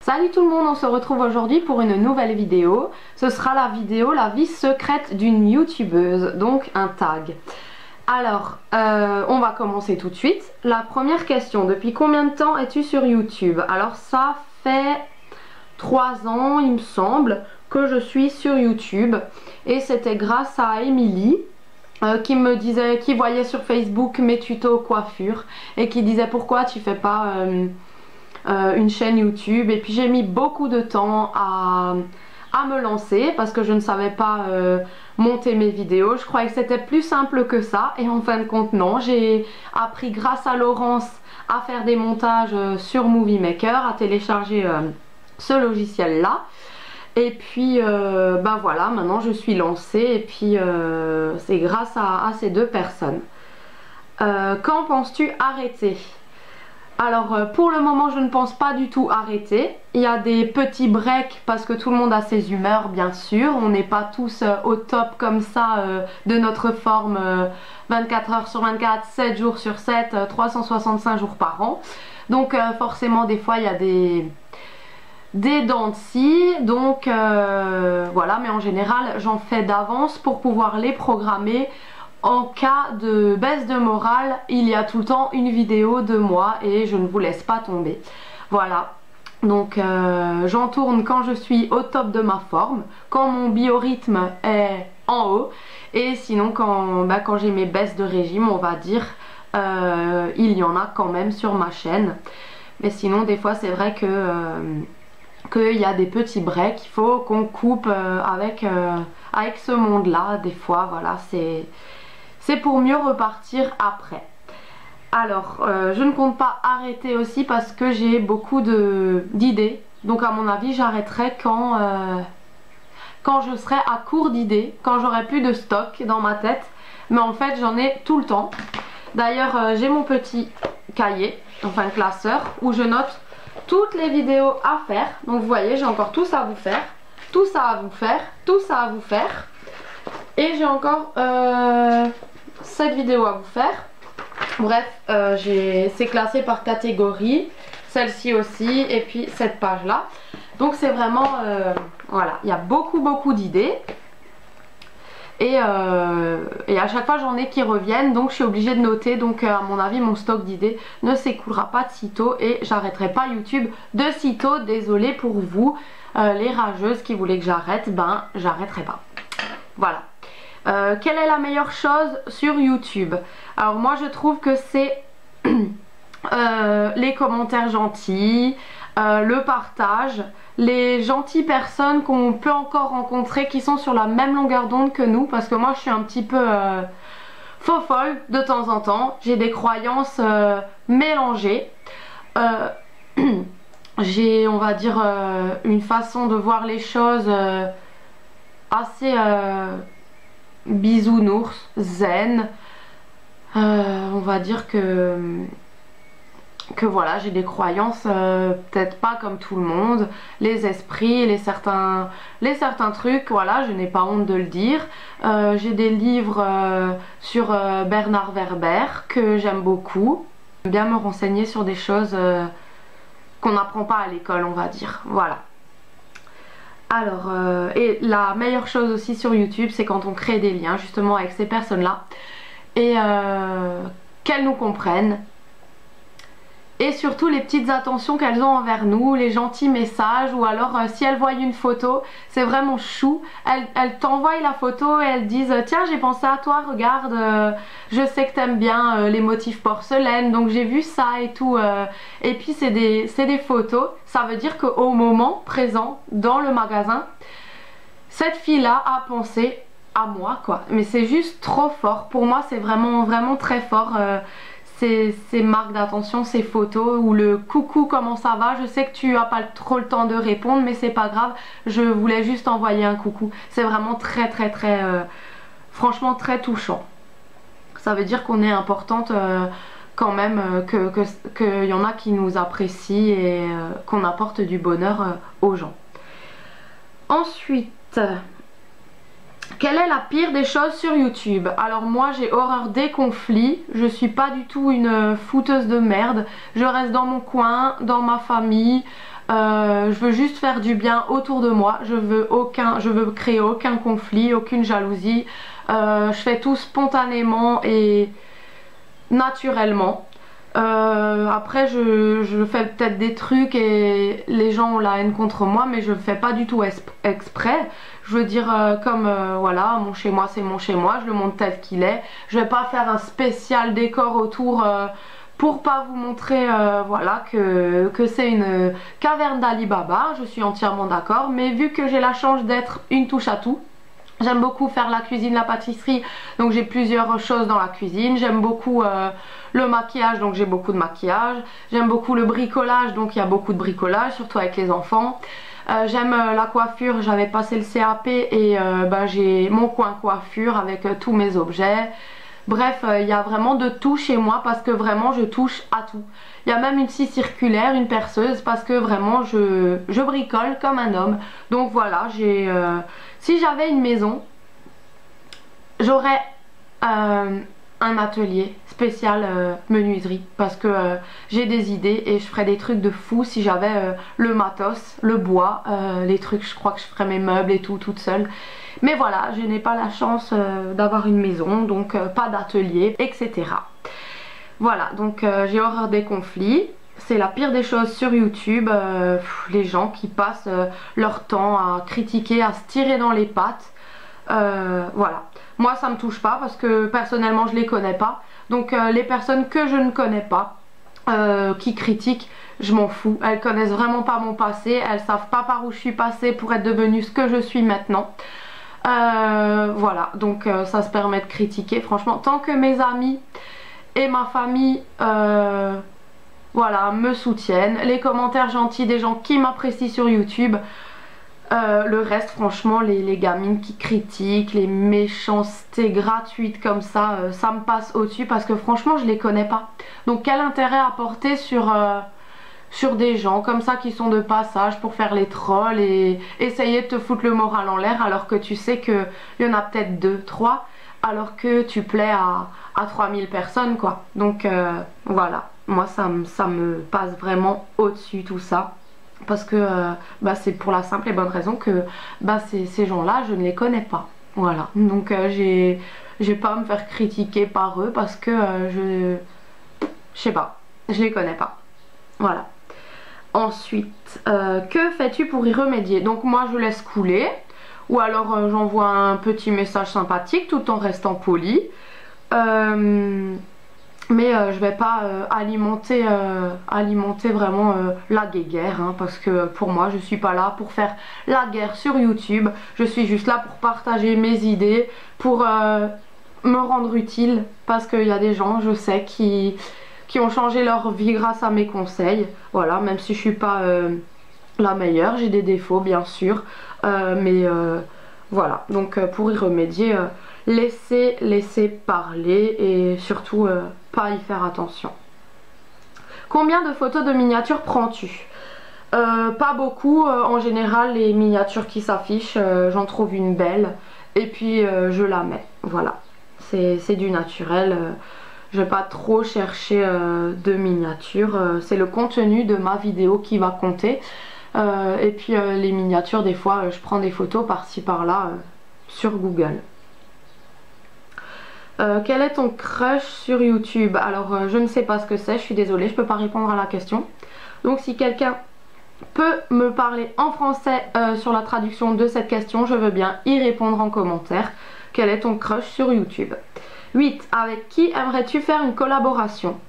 Salut tout le monde, on se retrouve aujourd'hui pour une nouvelle vidéo. Ce sera la vidéo la vie secrète d'une youtubeuse, donc un tag. Alors, on va commencer tout de suite. La première question, depuis combien de temps es-tu sur YouTube? Alors ça fait 3 ans il me semble que je suis sur YouTube. Et c'était grâce à Émilie qui me disait, qui voyait sur Facebook mes tutos coiffure et qui disait pourquoi tu fais pas une chaîne YouTube. Et puis j'ai mis beaucoup de temps à me lancer parce que je ne savais pas monter mes vidéos. Je croyais que c'était plus simple que ça et en fin de compte non. J'ai appris grâce à Laurence à faire des montages sur Movie Maker, à télécharger ce logiciel là. Et puis ben voilà, maintenant je suis lancée et puis c'est grâce à ces deux personnes. Quand penses-tu arrêter? Alors pour le moment je ne pense pas du tout arrêter. Il y a des petits breaks parce que tout le monde a ses humeurs bien sûr. On n'est pas tous au top comme ça de notre forme 24 heures sur 24, 7 jours sur 7, 365 jours par an. Donc forcément des fois il y a des dents de scie. Donc voilà, mais en général j'en fais d'avance pour pouvoir les programmer. En cas de baisse de morale, il y a tout le temps une vidéo de moi et je ne vous laisse pas tomber. Voilà, donc j'en tourne quand je suis au top de ma forme, quand mon biorhythme est en haut, et sinon quand j'ai mes baisses de régime, on va dire, il y en a quand même sur ma chaîne. Mais sinon des fois c'est vrai qu'il y a des petits breaks, il faut qu'on coupe avec ce monde là. Des fois voilà, c'est pour mieux repartir après. Alors je ne compte pas arrêter aussi parce que j'ai beaucoup d'idées. Donc à mon avis j'arrêterai quand je serai à court d'idées, quand j'aurai plus de stock dans ma tête. Mais en fait j'en ai tout le temps. D'ailleurs j'ai mon petit cahier, enfin classeur, où je note toutes les vidéos à faire. Donc vous voyez, j'ai encore tout ça à vous faire, tout ça à vous faire, tout ça à vous faire. Et j'ai encore cette vidéo à vous faire. Bref, c'est classé par catégorie, celle-ci aussi, et puis cette page là. Donc c'est vraiment voilà, il y a beaucoup d'idées et à chaque fois j'en ai qui reviennent, donc je suis obligée de noter. Donc à mon avis mon stock d'idées ne s'écoulera pas de sitôt et j'arrêterai pas YouTube de sitôt. Désolée pour vous les rageuses qui voulaient que j'arrête, ben j'arrêterai pas. Voilà. Quelle est la meilleure chose sur YouTube? Alors moi je trouve que c'est les commentaires gentils, le partage, les gentilles personnes qu'on peut encore rencontrer qui sont sur la même longueur d'onde que nous, parce que moi je suis un petit peu faux folle de temps en temps, j'ai des croyances mélangées, j'ai on va dire une façon de voir les choses assez bisounours, zen. On va dire que voilà, j'ai des croyances peut-être pas comme tout le monde, les esprits, les certains trucs, voilà, je n'ai pas honte de le dire. J'ai des livres sur Bernard Werber que j'aime beaucoup. J'aime bien me renseigner sur des choses qu'on n'apprend pas à l'école, on va dire, voilà. Alors, et la meilleure chose aussi sur YouTube, c'est quand on crée des liens justement avec ces personnes-là et qu'elles nous comprennent. Et surtout les petites attentions qu'elles ont envers nous, les gentils messages, ou alors si elles voient une photo, c'est vraiment chou, elles t'envoient la photo et elles disent tiens j'ai pensé à toi, regarde, je sais que t'aimes bien les motifs porcelaine, donc j'ai vu ça et tout. Et puis c'est des photos, ça veut dire qu'au moment présent dans le magasin, cette fille-là a pensé à moi quoi. Mais c'est juste trop fort, pour moi c'est vraiment très fort. Ces marques d'attention, ces photos ou le coucou comment ça va, je sais que tu as pas trop le temps de répondre mais c'est pas grave, je voulais juste envoyer un coucou. C'est vraiment très franchement très touchant. Ça veut dire qu'on est importante quand même, qu'il y en a qui nous apprécient et qu'on apporte du bonheur aux gens. Ensuite, quelle est la pire des choses sur YouTube? Alors moi j'ai horreur des conflits, je suis pas du tout une fouteuse de merde, je reste dans mon coin, dans ma famille, Je veux juste faire du bien autour de moi. Je veux créer aucun conflit, aucune jalousie. Je fais tout spontanément et naturellement. Après je fais peut-être des trucs et les gens ont la haine contre moi, mais je le fais pas du tout exprès. Je veux dire voilà, mon chez moi c'est mon chez moi, je le montre tel qu'il est. Je vais pas faire un spécial décor autour pour pas vous montrer voilà que c'est une caverne d'Ali Baba. Je suis entièrement d'accord, mais vu que j'ai la chance d'être une touche à tout, j'aime beaucoup faire la cuisine, la pâtisserie, donc j'ai plusieurs choses dans la cuisine. J'aime beaucoup le maquillage, donc j'ai beaucoup de maquillage. J'aime beaucoup le bricolage, donc il y a beaucoup de bricolage, surtout avec les enfants. J'aime la coiffure, j'avais passé le CAP et j'ai mon coin coiffure avec tous mes objets. Bref, il y a vraiment de tout chez moi parce que vraiment je touche à tout. Il y a même une scie circulaire, une perceuse, parce que vraiment je bricole comme un homme. Donc voilà, si j'avais une maison, j'aurais un atelier spécial menuiserie, parce que j'ai des idées et je ferais des trucs de fou si j'avais le matos, le bois, les trucs. Je crois que je ferais mes meubles et tout toute seule. Mais voilà, je n'ai pas la chance d'avoir une maison, donc pas d'atelier, etc. Voilà, donc j'ai horreur des conflits. C'est la pire des choses sur YouTube, les gens qui passent leur temps à critiquer, à se tirer dans les pattes. Voilà, moi ça me touche pas parce que personnellement je les connais pas. Donc les personnes que je ne connais pas qui critiquent, je m'en fous. Elles connaissent vraiment pas mon passé, elles savent pas par où je suis passée pour être devenue ce que je suis maintenant. Voilà, donc ça se permet de critiquer. Franchement, tant que mes amis et ma famille voilà, me soutiennent, les commentaires gentils des gens qui m'apprécient sur YouTube, le reste franchement, les gamines qui critiquent, les méchancetés gratuites comme ça, ça me passe au-dessus parce que franchement je les connais pas. Donc quel intérêt à porter sur des gens comme ça qui sont de passage pour faire les trolls et essayer de te foutre le moral en l'air alors que tu sais qu'il y en a peut-être 2, 3, alors que tu plais à 3000 personnes quoi. Donc voilà, moi ça me passe vraiment au-dessus tout ça. Parce que c'est pour la simple et bonne raison que ces gens-là, je ne les connais pas. Voilà, donc j'ai pas à me faire critiquer par eux parce que je sais pas, je les connais pas. Voilà. Ensuite, que fais-tu pour y remédier? Donc moi je laisse couler, ou alors j'envoie un petit message sympathique tout en restant poli. Mais je vais pas alimenter vraiment la guéguerre hein, parce que pour moi je suis pas là pour faire la guerre sur YouTube. Je suis juste là pour partager mes idées, pour me rendre utile, parce qu'il y a des gens, je sais, qui ont changé leur vie grâce à mes conseils. Voilà, même si je suis pas la meilleure, j'ai des défauts bien sûr, mais voilà, donc pour y remédier, laissez parler et surtout pas y faire attention. Combien de photos de miniatures prends-tu? Pas beaucoup, en général les miniatures qui s'affichent, j'en trouve une belle et puis je la mets, voilà, c'est du naturel. Je vais pas trop chercher de miniatures, c'est le contenu de ma vidéo qui va compter. Et puis les miniatures, des fois je prends des photos par-ci par-là sur Google. Quel est ton crush sur YouTube? Alors je ne sais pas ce que c'est, je suis désolée, je peux pas répondre à la question. Donc si quelqu'un peut me parler en français sur la traduction de cette question, je veux bien y répondre en commentaire. Quel est ton crush sur YouTube? 8. Avec qui aimerais-tu faire une collaboration?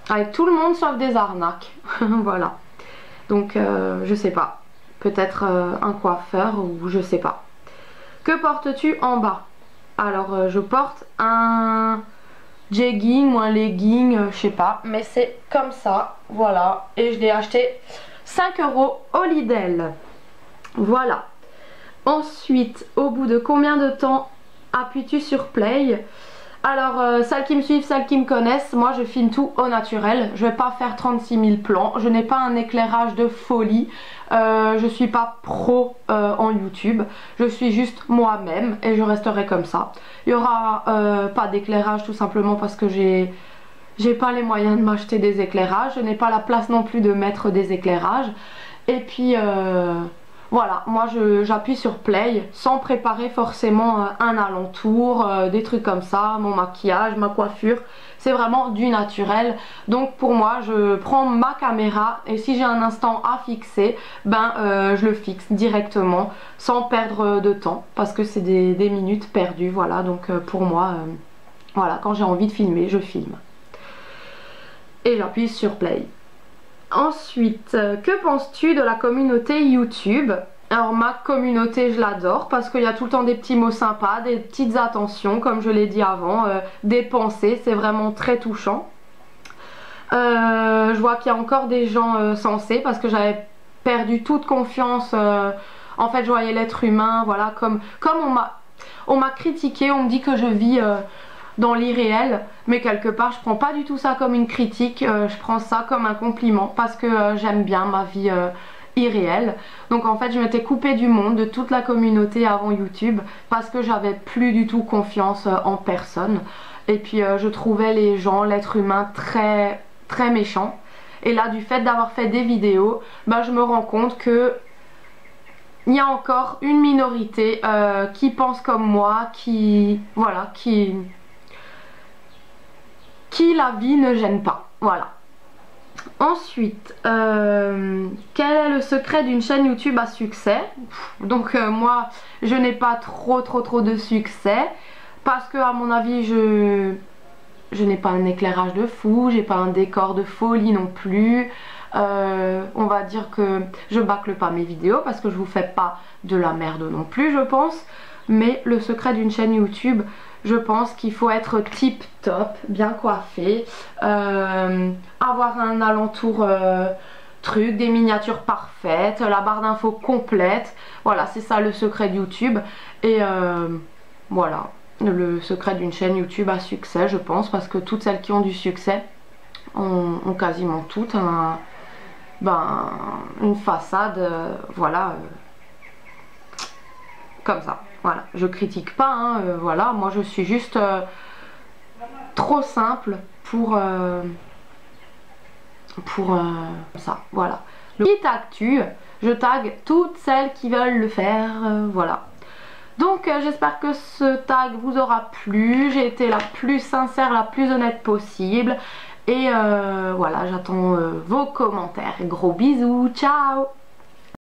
Avec tout le monde sauf des arnaques. Voilà. Donc je sais pas. Peut-être un coiffeur ou je sais pas. Que portes-tu en bas? Alors je porte un jegging ou un legging, je sais pas. Mais c'est comme ça. Voilà. Et je l'ai acheté 5 € au Lidl. Voilà. Ensuite, au bout de combien de temps appuies-tu sur play? Alors celles qui me suivent, celles qui me connaissent, moi je filme tout au naturel. Je vais pas faire 36 000 plans. Je n'ai pas un éclairage de folie. Je suis pas pro en YouTube. Je suis juste moi-même et je resterai comme ça. Il y aura pas d'éclairage tout simplement parce que j'ai pas les moyens de m'acheter des éclairages. Je n'ai pas la place non plus de mettre des éclairages. Et puis voilà, moi j'appuie sur play sans préparer forcément un alentour, des trucs comme ça, mon maquillage, ma coiffure. C'est vraiment du naturel. Donc pour moi, je prends ma caméra et si j'ai un instant à fixer, ben je le fixe directement sans perdre de temps parce que c'est des minutes perdues. Voilà, donc pour moi, voilà, quand j'ai envie de filmer, je filme. Et j'appuie sur play. Ensuite, que penses-tu de la communauté YouTube? Alors ma communauté, je l'adore parce qu'il y a tout le temps des petits mots sympas, des petites attentions comme je l'ai dit avant, des pensées, c'est vraiment très touchant. Je vois qu'il y a encore des gens sensés parce que j'avais perdu toute confiance, en fait je voyais l'être humain, voilà, comme on m'a critiqué, on me dit que je vis dans l'irréel, mais quelque part je prends pas du tout ça comme une critique, je prends ça comme un compliment parce que j'aime bien ma vie irréelle. Donc en fait je m'étais coupée du monde, de toute la communauté avant YouTube parce que j'avais plus du tout confiance en personne et puis je trouvais les gens, l'être humain très très méchant. Et là du fait d'avoir fait des vidéos, ben, je me rends compte que il y a encore une minorité qui pense comme moi, qui voilà, qui la vie ne gêne pas, voilà. Ensuite, quel est le secret d'une chaîne YouTube à succès? Donc moi, je n'ai pas trop de succès parce que à mon avis, je n'ai pas un éclairage de fou, j'ai pas un décor de folie non plus. On va dire que je bâcle pas mes vidéos parce que je vous fais pas de la merde non plus, je pense. Mais le secret d'une chaîne YouTube, je pense qu'il faut être tip top, bien coiffé, avoir un alentour truc, des miniatures parfaites, la barre d'infos complète. Voilà, c'est ça le secret de YouTube. Et voilà, le secret d'une chaîne YouTube à succès, je pense, parce que toutes celles qui ont du succès ont quasiment toutes une façade, voilà, comme ça. Voilà, je critique pas, hein, voilà, moi je suis juste trop simple pour ça, voilà. Le petit actu, je tag toutes celles qui veulent le faire, voilà. Donc j'espère que ce tag vous aura plu, j'ai été la plus sincère, la plus honnête possible. Et voilà, j'attends vos commentaires. Gros bisous, ciao!